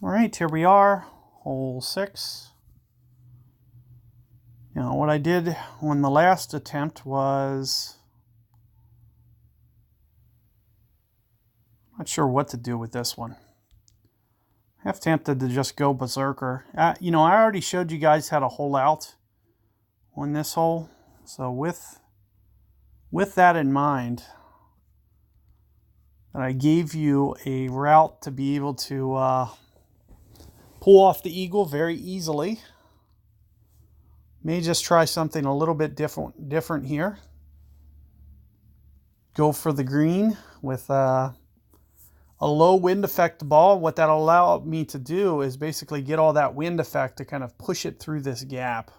All right, here we are, hole 6. Now, what I did on the last attempt was, not sure what to do with this one. Half tempted to just go berserker. I already showed you guys how to hole out on this hole. So with that in mind, I gave you a route to be able to pull off the eagle very easily. May just try something a little bit different here. Go for the green with a low wind effect ball. What that'll allow me to do is basically get all that wind effect to kind of push it through this gap.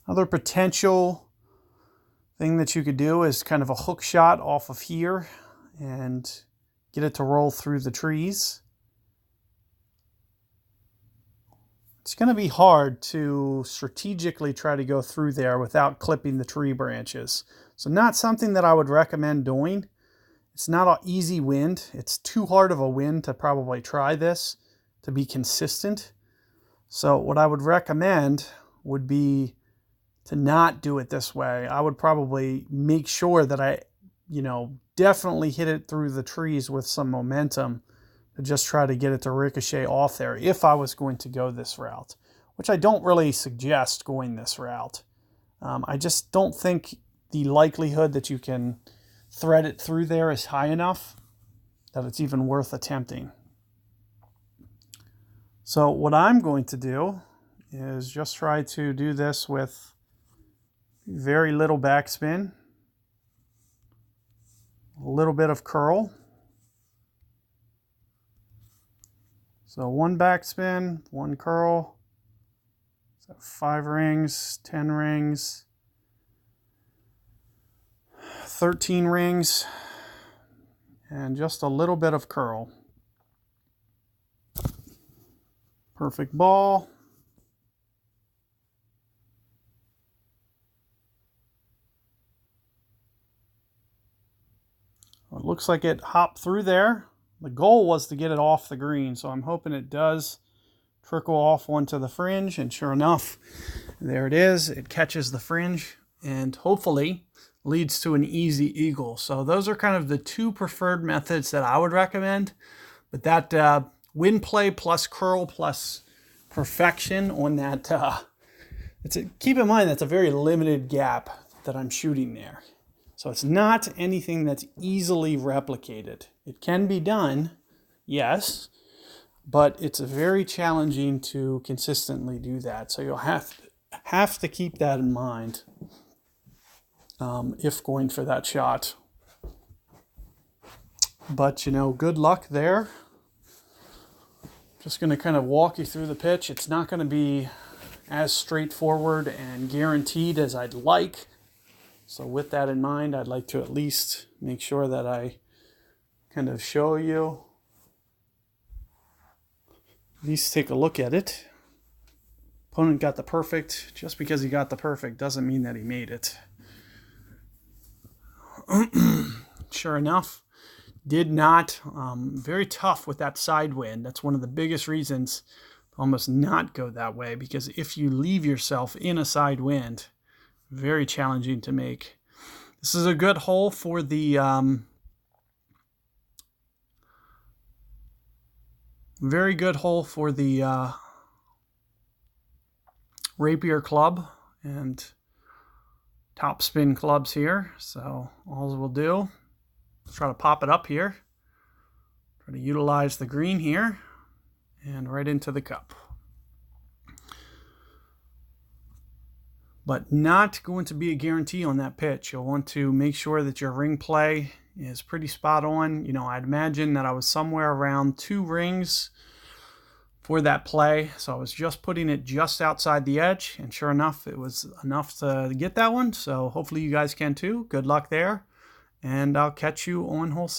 Other potential thing that you could do is kind of a hook shot off of here and get it to roll through the trees. It's going to be hard to strategically try to go through there without clipping the tree branches. So not something that I would recommend doing. It's not an easy wind. It's too hard of a wind to probably try this to be consistent. So what I would recommend would be to not do it this way. I would probably make sure that I, definitely hit it through the trees with some momentum to just try to get it to ricochet off there if I was going to go this route, which I don't really suggest going this route. I just don't think the likelihood that you can thread it through there is high enough that it's even worth attempting. So what I'm going to do is just try to do this with very little backspin, a little bit of curl. So 1 backspin, 1 curl, so 5 rings, 10 rings, 13 rings, and just a little bit of curl. Perfect ball. It looks like it hopped through there. The goal was to get it off the green, so I'm hoping it does trickle off onto the fringe, and sure enough, there it is. It catches the fringe and hopefully leads to an easy eagle. So those are kind of the 2 preferred methods that I would recommend. But that wind play plus curl plus perfection on that, keep in mind that's a very limited gap that I'm shooting there. So it's not anything that's easily replicated. It can be done, yes, but it's very challenging to consistently do that. So you'll have to keep that in mind if going for that shot. But, good luck there. Just going to kind of walk you through the pitch. It's not going to be as straightforward and guaranteed as I'd like. So with that in mind, I'd like to at least make sure that I kind of show you, at least take a look at it. Opponent got the perfect. Just because he got the perfect doesn't mean that he made it. Sure enough, did not. Very tough with that side wind. That's one of the biggest reasons to almost not go that way, because if you leave yourself in a side wind, very challenging to make. This is a good hole for the very good hole for the rapier club and top spin clubs here. So all we'll do is try to pop it up here, try to utilize the green here and right into the cup. But not going to be a guarantee on that pitch. You'll want to make sure that your ring play is pretty spot on. I'd imagine that I was somewhere around 2 rings for that play. So I was just putting it just outside the edge. And sure enough, it was enough to get that one. So hopefully you guys can too. Good luck there. And I'll catch you on hole 7.